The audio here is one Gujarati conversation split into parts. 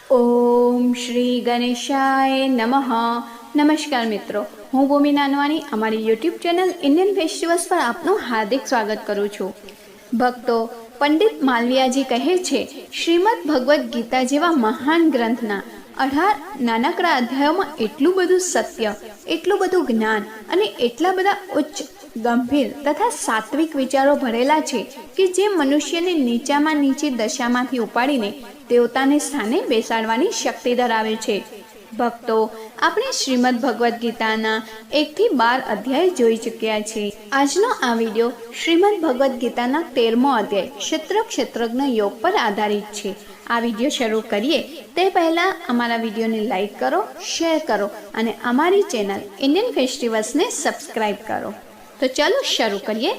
ઓમ શ્રી ગણેશાય નમઃ. નમસ્કાર મિત્રો, હું ભૂમિ નાનવાણી અમારી યુટ્યુબ ચેનલ ઇન્ડિયન ફેસ્ટિવલ્સ પર આપનું હાર્દિક સ્વાગત કરું છું. ભક્તો, પંડિત માલવીયાજી કહે છે, શ્રીમદ ભગવદ્ ગીતા જેવા મહાન ગ્રંથના 18 નાનકડા અધ્યાયોમાં એટલું બધું સત્ય, એટલું બધું જ્ઞાન અને એટલા બધા ઉચ્ચ, ગંભીર તથા સાત્વિક વિચારો ભરેલા છે કે જે મનુષ્યને નીચામાં નીચી દશામાંથી ઉપાડીને દેવતાને સ્થાને બેસાડવાની શક્તિ ધરાવે છે. ભક્તો, આપણે શ્રીમદ ભગવદ્ ગીતાના 1 થી 12 અધ્યાય જોઈ ચૂક્યા છે. આજનો આ વિડીયો શ્રીમદ ભગવદ્ ગીતાના 13મો અધ્યાય ક્ષેત્રજ્ઞ યોગ પર આધારિત છે. આ વિડીયો શરૂ કરીએ તે પહેલાં અમારા વિડીયોને લાઈક કરો, શેર કરો અને અમારી ચેનલ ઇન્ડિયન ફેસ્ટિવલ્સને સબસ્ક્રાઈબ કરો. તો ચાલો શરૂ કરીએ.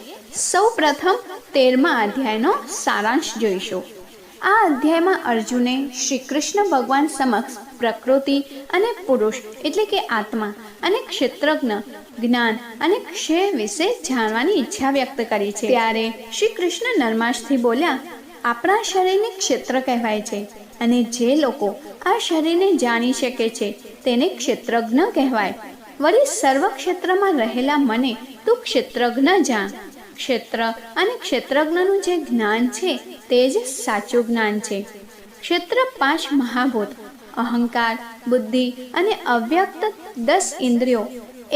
સૌ પ્રથમ 13મા અધ્યાયનો સારાંશ જોઈશું. આ અધ્યાયમાં અર્જુને શ્રી કૃષ્ણ ભગવાન સમક્ષ પ્રકૃતિ અને પુરુષ એટલે કે આત્મા અને ક્ષેત્રજ્ઞ જ્ઞાન અને ક્ષય વિશે જાણવાની ઈચ્છા વ્યક્ત કરી છે. ત્યારે શ્રી કૃષ્ણ નર્માશથી બોલ્યા, આપણા શરીરને ક્ષેત્ર કહેવાય છે અને જે લોકો આ શરીરને જાણી શકે છે તેને ક્ષેત્રજ્ઞ કહેવાય. વળી સર્વ ક્ષેત્રમાં રહેલા મને તું ક્ષેત્રજ્ઞ જાણ. ક્ષેત્ર અને ક્ષેત્રજ્ઞનું જે જ્ઞાન છે તે જ સાચું જ્ઞાન છે. ક્ષેત્ર 5 મહાભૂત, અહંકાર, બુદ્ધિ અને અવ્યક્ત 10 ઇન્દ્રિયો,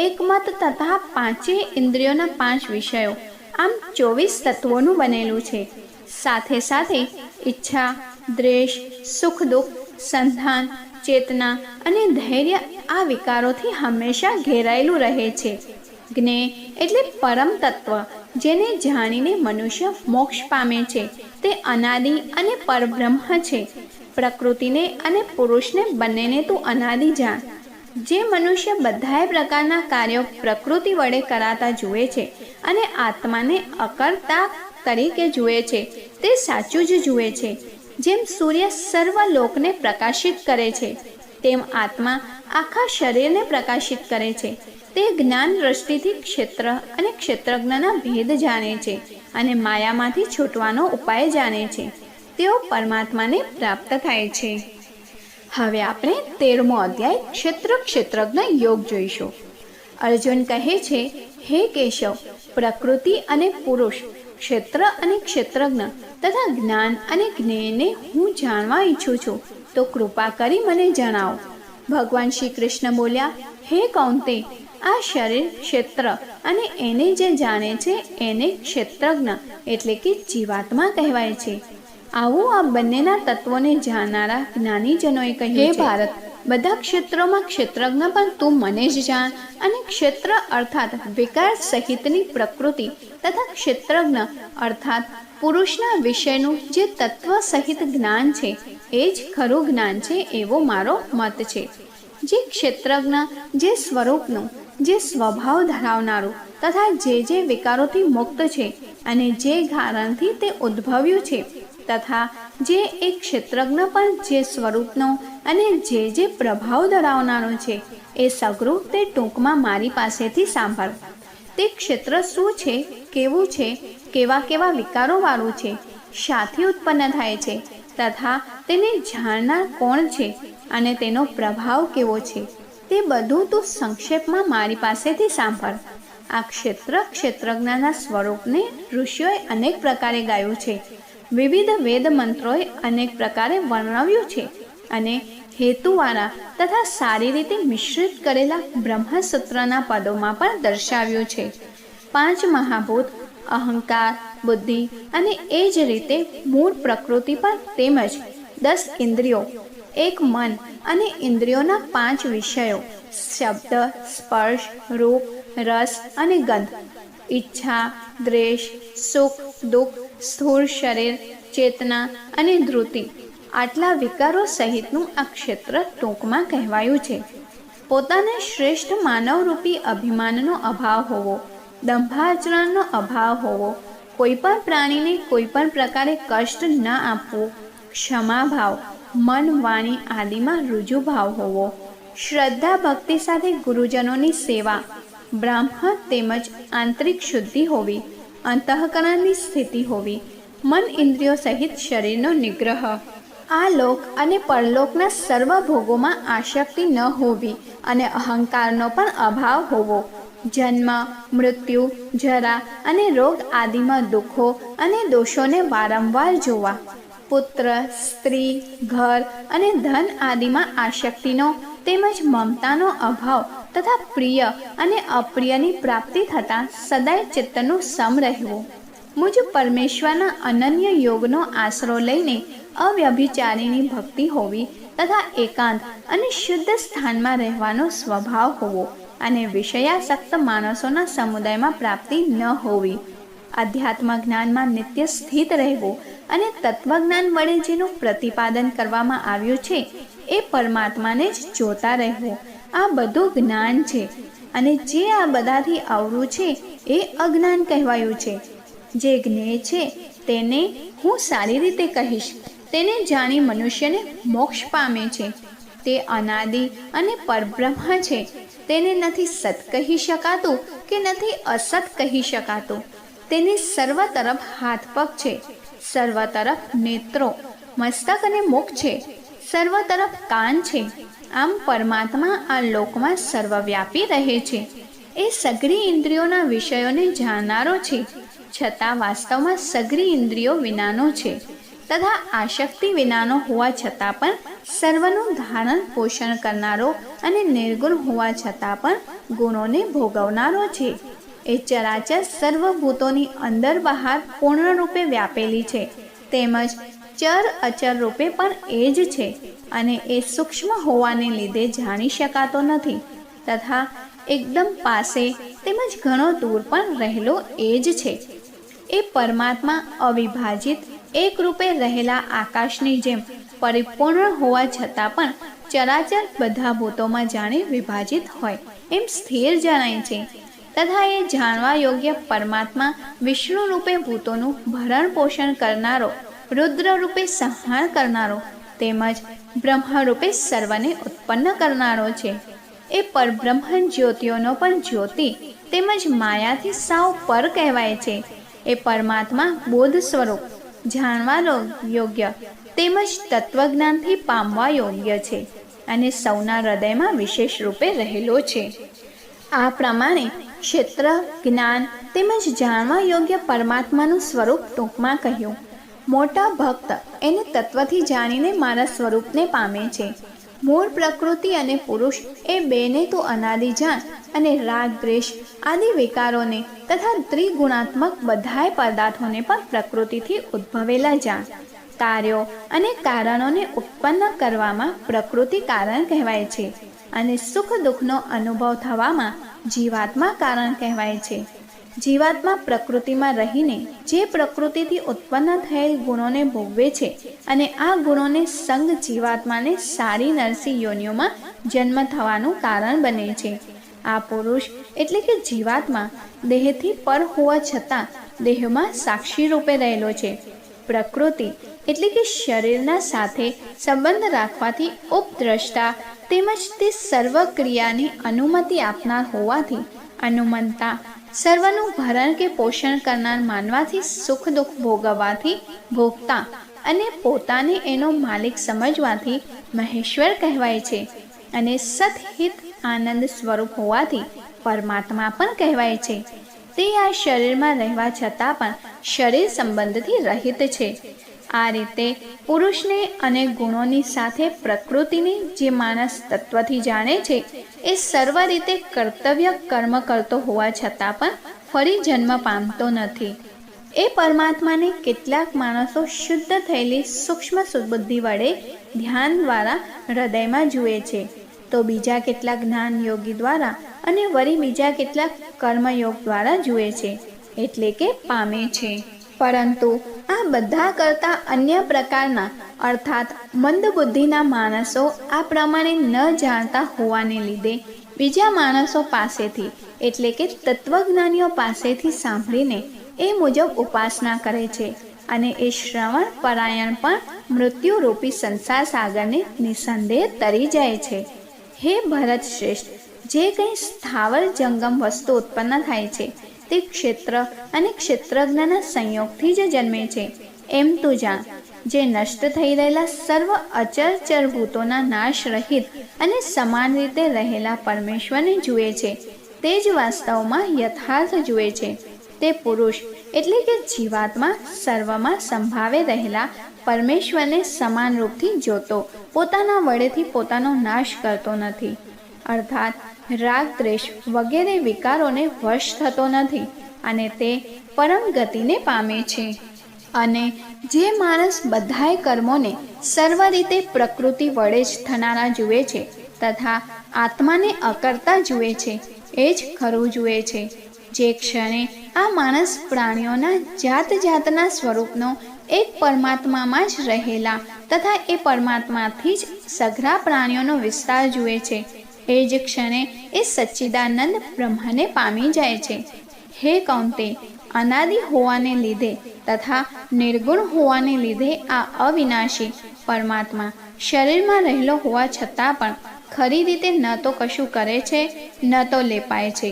એકમત તથા 5 ઇન્દ્રિયોના 5 વિષયો, આમ 24 તત્વોનું બનેલું છે. સાથે સાથે ઈચ્છા, દ્વેષ, સુખ દુઃખ, સંધાન, ચેતના અને ધૈર્ય આ વિકારોથી હંમેશા ઘેરાયેલું રહે છે. જ્ઞેય એટલે પરમ તત્વ, જેને જાણીને મનુષ્ય મોક્ષ પામે છે, તે અનાદિ અને પરબ્રહ્મ છે. પ્રકૃતિને અને પુરુષને બંનેને તું અનાદિ જાણ. જે મનુષ્ય બધાય પ્રકારના કાર્યો પ્રકૃતિ વડે કરાતા જુએ છે અને આત્માને અકર્તા તરીકે જુએ છે તે સાચું જ જુએ છે. જેમ સૂર્ય સર્વ લોકને પ્રકાશિત કરે છે, તેમ આત્મા આખા શરીરને પ્રકાશિત કરે છે. તે જ્ઞાન દ્રષ્ટિથી ક્ષેત્ર અને ક્ષેત્રજ્ઞના ભેદ જાણે છે અને માયામાંથી છૂટવાનો ઉપાય જાણે છે. તેઓ પરમાત્માને પ્રાપ્ત થાય છે. હવે આપણે 13મો અધ્યાય ક્ષેત્રજ્ઞ યોગ જોઈશું. અર્જુન કહે છે, હે કેશવ, પ્રકૃતિ અને પુરુષ, ક્ષેત્ર અને ક્ષેત્રજ્ઞ તથા જ્ઞાન અને જ્ઞેયને હું જાણવા ઈચ્છું છું, તો કૃપા કરી મને જણાવો. ભગવાન શ્રી કૃષ્ણ બોલ્યા, હે કૌંતે, આ શરીર ક્ષેત્ર અને એને જે જાણે છે એને ક્ષેત્રજ્ઞ એટલે કે જીવાત્મા કહેવાય છે. આવું આ બંનેના તત્વોને જાણનારા જ્ઞાનીજનોએ કહ્યું છે. હે ભારત, બધા ક્ષેત્રોમાં ક્ષેત્રજ્ઞ પણ તું મને જ જાણ અને ક્ષેત્ર અર્થાત વિકાર સહિતની પ્રકૃતિ તથા ક્ષેત્રજ્ઞ અર્થાત પુરુષના વિષયનું જે તત્વ સહિત જ્ઞાન છે એ જ ખરું જ્ઞાન છે એવો મારો મત છે. જે ક્ષેત્રજ્ઞ જે સ્વરૂપનું, જે સ્વભાવ ધરાવનારું તથા જે વિકારોથી મુક્ત છે અને જે કારણથી તે ઉદ્ભવ્યું છે તથા જે એક ક્ષેત્રજ્ઞ પણ જે સ્વરૂપનો અને જે પ્રભાવ ધરાવનારો છે એ સગરું તે ટૂંકમાં મારી પાસેથી સાંભળ. તે ક્ષેત્ર શું છે, કેવું છે, કેવા વિકારોવાળું છે, શાથી ઉત્પન્ન થાય છે તથા તેને જાણનાર કોણ છે અને તેનો પ્રભાવ કેવો છે, તે બધું તું સંક્ષેપમાં મારી પાસેથી સાંભળ. આ ક્ષેત્રજ્ઞના સ્વરૂપને ઋષિઓએ અનેક પ્રકારે ગાયું છે. વિવિધ વેદ મંત્રોએ અનેક પ્રકારે વર્ણવ્યું છે અને હેતુવાળા તથા સારી રીતે મિશ્રિત કરેલા બ્રહ્મસૂત્રના પદોમાં પણ દર્શાવ્યું છે. 5 મહાભૂત, અહંકાર, બુદ્ધિ અને એ જ રીતે મૂળ પ્રકૃતિ પર તેમજ 10 ઇન્દ્રિયો, એક મન અને ઇન્દ્રિયોના 5 વિષયો, શબ્દ, સ્પર્શ, રૂપ, રસ અને ગંધ, ઈચ્છા, દ્વેષ, સુખ દુઃખ, સ્થૂળ શરીર, ચેતના અને ધૃતિ, આટલા વિકારો સહિતનું આ ક્ષેત્ર ટૂંકમાં કહેવાયું છે. પોતાને શ્રેષ્ઠ માનવરૂપી અભિમાનનો અભાવ હોવો, દંભાચરણનો અભાવ હોવો, કોઈ પણ પ્રાણીને કોઈ પણ પ્રકારે કષ્ટ ન આપવું, ક્ષમાભાવ, મન વાણી આદિમાં રુજુભાવ હોવો, શ્રદ્ધા ભક્તિ સાથે ગુરુજનોની સેવા, બ્રાહ્મ તેમજ આંતરિક શુદ્ધિ હોવી, અંતઃકરણની સ્થિતિ હોવી, મન ઇન્દ્રિયો સહિત શરીરનો નિગ્રહ, આ લોક અને પરલોકના સર્વ ભોગોમાં આસક્તિ ન હોવી અને અહંકારનો પણ અભાવ હોવો, જન્મ, મૃત્યુ, જરા અને રોગ આદિમાં દુઃખો અને દોષોને વારંવાર જોવા, પુત્ર, સ્ત્રી, ઘર અને ધન આદિમાં આસક્તિનો તેમજ મમતાનો અભાવ તથા પ્રિય અને અપ્રિયની પ્રાપ્તિ થતાં સદાય ચિત્તનું સમ રહેવું, મુજ પરમેશ્વરના અનન્ય યોગનો આશરો લઈને અવ્યભિચારીની ભક્તિ હોવી તથા એકાંત અને શુદ્ધ સ્થાનમાં રહેવાનો સ્વભાવ હોવો અને વિષયાસક્ત માણસોના સમુદાયમાં પ્રાપ્તિ ન હોવી, અધ્યાત્મ જ્ઞાનમાં નિત્ય સ્થિત રહેવું અને તત્વજ્ઞાન વડે જેનું પ્રતિપાદન કરવામાં આવ્યું છે એ પરમાત્માને જ જોતા રહેવું, આ બધું જ્ઞાન છે. અને જે આ બધાથી અવરું છે એ અજ્ઞાન કહેવાયું છે. જે જ્ઞેય છે તેને હું સારી રીતે કહીશ, તેને જાણી મનુષ્યને મોક્ષ પામે છે. તે અનાદિ અને પરબ્રહ્મ છે. તેને નથી સત કહી શકાતું કે નથી અસત કહી શકાતું. તેને સર્વ તરફ હાથ પગ છે, સર્વ તરફ નેત્રો, મસ્તક અને મુખ છે, સર્વ તરફ કાન છે. આમ પરમાત્મા આ લોકમાં સર્વવ્યાપી રહે છે. એ સઘળી ઇન્દ્રિયોના વિષયોને જાણનારો છે, છતાં વાસ્તવમાં સઘળી ઇન્દ્રિયો વિનાનો છે તથા આસક્તિ વિનાનો હોવા છતાં પણ સર્વનું ધારણ પોષણ કરનારો અને નિર્ગુણ હોવા છતાં પણ ગુણોને ભોગવનારો છે. એ ચરાચર સર્વભૂતોની અંદર બહાર પૂર્ણ રૂપે વ્યાપેલી છે, તેમજ ચર અચર રૂપે પણ એ જ છે અને એ સૂક્ષ્મ હોવાને લીધે જાણી શકાતો નથી તથા એકદમ પાસે તેમજ ઘણો દૂર પણ રહેલો એ જ છે. એ પરમાત્મા અવિભાજિત એક રૂપે રહેલા આકાશની જેમ પરિપૂર્ણ હોવા છતાં પણ ચરાચર બધા ભૂતોમાં જાણે વિભાજિત હોય એમ સ્થિર જણાય છે તથા એ જાણવા યોગ્ય પરમાત્મા વિષ્ણુ રૂપે ભૂતોનું ભરણ પોષણ કરનારો, રુદ્ર રૂપે સંહાર કરનારો તેમજ બ્રહ્મ રૂપે સર્વને ઉત્પન્ન કરનારો છે. એ પરબ્રહ્મ જ્યોતિઓનો પણ જ્યોતિ તેમજ માયાથી સાવ પર કહેવાય છે. એ પરમાત્મા બોધ સ્વરૂપ, જાણવા યોગ્ય તેમજ તત્વજ્ઞાનથી પામવા યોગ્ય છે અને સૌના હૃદયમાં વિશેષ રૂપે રહેલો છે. આ પ્રમાણે ક્ષેત્ર, જ્ઞાન તેમજ જાણવા યોગ્ય પરમાત્માનું સ્વરૂપ ટૂંકમાં કહ્યું. મોટા ભક્ત એને તત્વથી જાણીને મારા સ્વરૂપને પામે છે. મૂળ પ્રકૃતિ અને પુરુષ એ બેને તો અનાદિ જાણ અને રાગ દ્વેષ આદિ વિકારોને તથા ત્રિગુણાત્મક બધાય પદાર્થોને પણ પ્રકૃતિથી ઉદ્ભવેલા જાણ. કાર્યો અને કારણોને ઉત્પન્ન કરવામાં પ્રકૃતિ કારણ કહેવાય છે અને સુખ દુઃખનો અનુભવ થવામાં જીવાત્મા કારણ કહેવાય છે. જીવાત્મા પ્રકૃતિમાં રહીને જે પ્રકૃતિથી ઉત્પન્ન થયેલ ગુણોને ભોગવે છે અને આ ગુણોને સંગ જીવાત્માને સારી નરસી યોનિઓમાં જન્મ થવાનું કારણ બને છે. આ પુરુષ એટલે કે જીવાત્મા દેહથી પર હોવા છતાં દેહમાં સાક્ષી રૂપે રહેલો છે. પ્રકૃતિ એટલે કે શરીરના સાથે સંબંધ રાખવાથી ઉપદ્રષ્ટા તેમજ તે સર્વ ક્રિયાની અનુમતિ આપનાર હોવાથી અનુમંતા, સર્વનું ભરણ કે પોષણ કરનાર માનવાથી સુખ દુઃખ ભોગવવાથી ભોગતા અને પોતાને એનો માલિક સમજવાથી મહેશ્વર કહેવાય છે અને સતહિત આનંદ સ્વરૂપ હોવાથી પરમાત્મા પણ કહેવાય છે. તે આ શરીરમાં રહેવા છતાં પણ શરીર સંબંધથી રહિત છે. આ રીતે પુરુષને અને ગુણોની સાથે પ્રકૃતિને જે માણસ તત્વથી જાણે છે એ સર્વ રીતે કર્તવ્ય કર્મ કરતો હોવા છતાં પણ ફરી જન્મ પામતો નથી. એ પરમાત્માને કેટલાક માણસો શુદ્ધ થયેલી સૂક્ષ્મ સુબુદ્ધિ વડે ધ્યાન દ્વારા હૃદયમાં જુએ છે, તો બીજા કેટલાક જ્ઞાન યોગી દ્વારા અને વળી બીજા કેટલાક કર્મયોગ દ્વારા જુએ છે, એટલે કે પામે છે. પરંતુ આ બધા કરતાં અન્ય પ્રકારના અર્થાત મંદ બુદ્ધિના માણસો આ પ્રમાણે ન જાણતા હોવાને લીધે બીજા માણસો પાસેથી એટલે કે તત્વજ્ઞાનીઓ પાસેથી સાંભળીને એ મુજબ ઉપાસના કરે છે અને એ શ્રવણ પરાયણ પણ મૃત્યુરૂપી સંસાર સાગરને નિસંદેહ તરી જાય છે. હે ભરત શ્રેષ્ઠ, જે કંઈ સ્થાવર જંગમ વસ્તુ ઉત્પન્ન થાય છે તે ક્ષેત્ર અને ક્ષેત્રજ્ઞના સંયોગથી જ જન્મે છે એમ તું જાણ. જે નષ્ટ થઈ રહેલા સર્વ અચરચર ભૂતોના નાશ રહિત અને સમાન રીતે રહેલા પરમેશ્વરને જુએ છે, તે જ વાસ્તવમાં યથાર્થ જુએ છે. તે પુરુષ એટલે કે જીવાત્મા સર્વમાં સંભાવે રહેલા પરમેશ્વરને સમાન રૂપથી જોતો પોતાના વડેથી પોતાનો નાશ કરતો નથી, અર્થાત રાગ દ્વેષ વગેરે વિકારોને વશ થતો નથી અને તે પરમ ગતિને પામે છે. અને જે માણસ બધાય કર્મોને સર્વ રીતે પ્રકૃતિ વડે જ થનારા જુએ છે તથા આત્માને અકર્તા જુએ છે, એ જ ખરું જુએ છે. જે ક્ષણે આ માણસ પ્રાણીઓના જાત જાતના સ્વરૂપનો એક પરમાત્મામાં જ રહેલા તથા એ પરમાત્માથી જ સઘળા પ્રાણીઓનો વિસ્તાર જુએ છે, એ જ ક્ષણે એ સચ્ચિદાનંદ બ્રહ્મને પામી જાય છે. હે કૌંતે, અનાદિ હોવાને લીધે તથા નિર્ગુણ હોવાને લીધે આ અવિનાશી પરમાત્મા શરીરમાં રહેલો હોવા છતાં પણ ખરી રીતે ન તો કશું કરે છે ન તો લેપાય છે.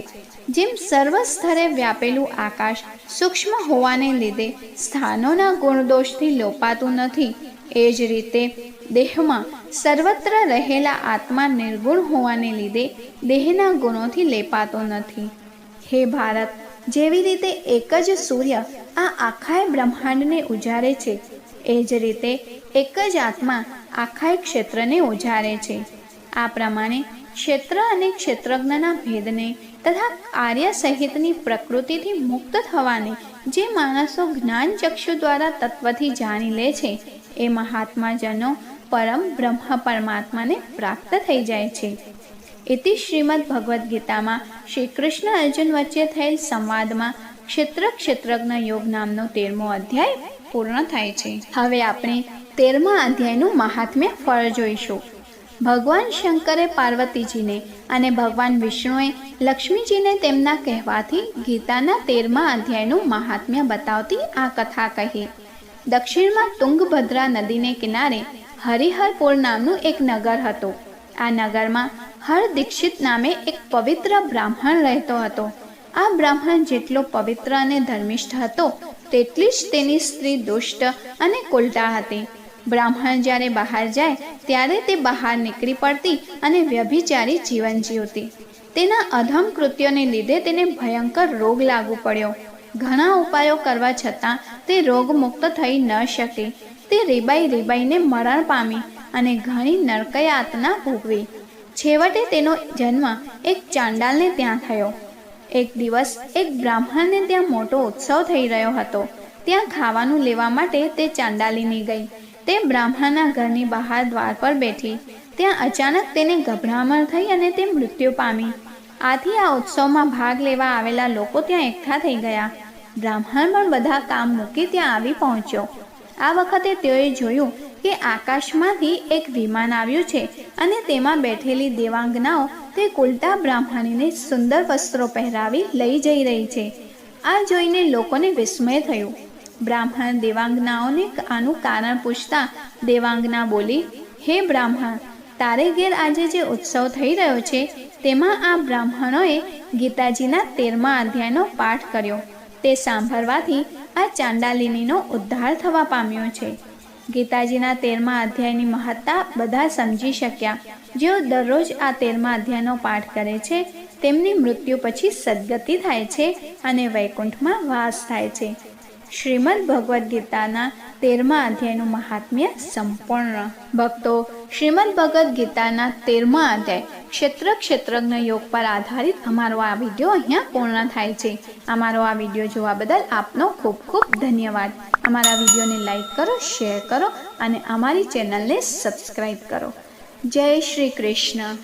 જેમ સર્વ સ્તરે વ્યાપેલું આકાશ સૂક્ષ્મ હોવાને લીધે સ્થાનોના ગુણદોષથી લોપાતું નથી, એ જ રીતે દેહમાં સર્વત્ર રહેલા આત્મા નિર્ગુણ હોવાને લીધે દેહના ગુણોથી લેપાતો નથી. હે ભારત, જેવી રીતે એક જ સૂર્ય આ આખાય બ્રહ્માંડને ઉજારે છે, એ જ રીતે એક જ આત્મા આખાય ક્ષેત્રને ઉજારે છે. આ પ્રમાણે ક્ષેત્ર અને ક્ષેત્રજ્ઞના ભેદને તથા આર્ય સહિતની પ્રકૃતિથી મુક્ત થવાને જે માણસો જ્ઞાન ચક્ષુ દ્વારા તત્વથી જાણી લે છે, એ મહાત્માજનો પરમ બ્રહ્મ પરમાત્માને પ્રાપ્ત થઈ જાય છે. ઇતિ શ્રીમદ ભગવદ્ ગીતામાં શ્રી કૃષ્ણ અર્જુન વચ્ચે થયેલ સંવાદમાં ક્ષેત્ર ક્ષેત્રજ્ઞ યોગ નામનો 13મો અધ્યાય પૂર્ણ થાય છે. હવે આપણે 13મા અધ્યાયનું મહાત્મ્ય ફળ જોઈશું. ભગવાન શંકરે પાર્વતીજીને અને ભગવાન વિષ્ણુએ લક્ષ્મીજીને તેમના કહેવાથી ગીતાના 13મા અધ્યાયનું મહાત્મ્ય બતાવતી આ કથા કહી. દક્ષિણમાં તુંગભદ્રા નદીને કિનારે હરિહરપુર નામનું એક નગર હતું. આ નગરમાં હર દીક્ષિત નામે એક પવિત્ર બ્રાહ્મણ રહેતો હતો. આ બ્રાહ્મણ જેટલો પવિત્ર અને ધર્મિષ્ઠ હતો તેટલી જ તેની સ્ત્રી દુષ્ટ અને કુલટા હતી. બ્રાહ્મણ જ્યારે બહાર જાય ત્યારે તે બહાર નીકળી પડતી અને વ્યભિચારી જીવન જીવતી. તેના અધમ કૃત્યોને લીધે તેને ભયંકર રોગ લાગુ પડ્યો. ઘણા ઉપાયો કરવા છતાં તે રોગમુક્ત થઈ ન શકી. તે રીબાઈને મરણ પામી અને ઘણી નરકયાતના ભોગવી. છેવટે તેનો જન્મ એક ચાંડાલને ત્યાં થયો. એક દિવસ એક બ્રાહ્મણને ત્યાં મોટો ઉત્સવ થઈ રહ્યો હતો. ત્યાં ખાવાનું લેવા માટે તે ચાંડાલીની ગઈ. તે બ્રાહ્મણના ઘરની બહાર દ્વાર પર બેઠી. ત્યાં અચાનક તેને ગભરામણ થઈ અને તે મૃત્યુ પામી. આથી આ ઉત્સવમાં ભાગ લેવા આવેલા લોકો ત્યાં એકઠા થઈ ગયા. બ્રાહ્મણ પણ બધા કામ મૂકી ત્યાં આવી પહોંચ્યો. આ વખતે તેઓએ જોયું કે આકાશમાંથી એક વિમાન આવ્યું છે અને તેમાં બેઠેલી દેવાંગનાઓ તે કુલટા બ્રાહ્મણીને સુંદર વસ્ત્રો પહેરાવી લઈ જઈ રહી છે. આ જોઈને લોકોને વિસ્મય થયું. બ્રાહ્મણ દેવાંગનાઓને આનું કારણ પૂછતા દેવાંગના બોલી, હે બ્રાહ્મણ, તારે ઘેર આજે જે ઉત્સવ થઈ રહ્યો છે તેમાં આ બ્રાહ્મણોએ ગીતાજીના 13મા અધ્યાયનો પાઠ કર્યો. તે સાંભળવાથી આ ચાંડાલિનીનો ઉદ્ધાર થવા પામ્યો છે. ગીતાજીના 13મા અધ્યાયની મહત્તા બધા સમજી શક્યા. જેઓ દરરોજ આ 13મા અધ્યાયનો પાઠ કરે છે તેમની મૃત્યુ પછી સદગતિ થાય છે અને વૈકુંઠમાં વાસ થાય છે. શ્રીમદ ભગવદ્ ગીતાના 13મા અધ્યાયનું મહાત્મ્ય સંપૂર્ણ. ભક્તો, શ્રીમદ ભગવદ્ ગીતાના 13મા અધ્યાય ક્ષેત્ર ક્ષેત્રજ્ઞ યોગ પર આધારિત અમારો આ વિડીયો અહીંયા પૂર્ણ થાય છે. અમારો આ વિડીયો જોવા બદલ આપનો ખૂબ ખૂબ ધન્યવાદ. અમારા વિડીયોને લાઈક કરો, શેર કરો અને અમારી ચેનલને સબસ્ક્રાઈબ કરો. જય શ્રી કૃષ્ણ.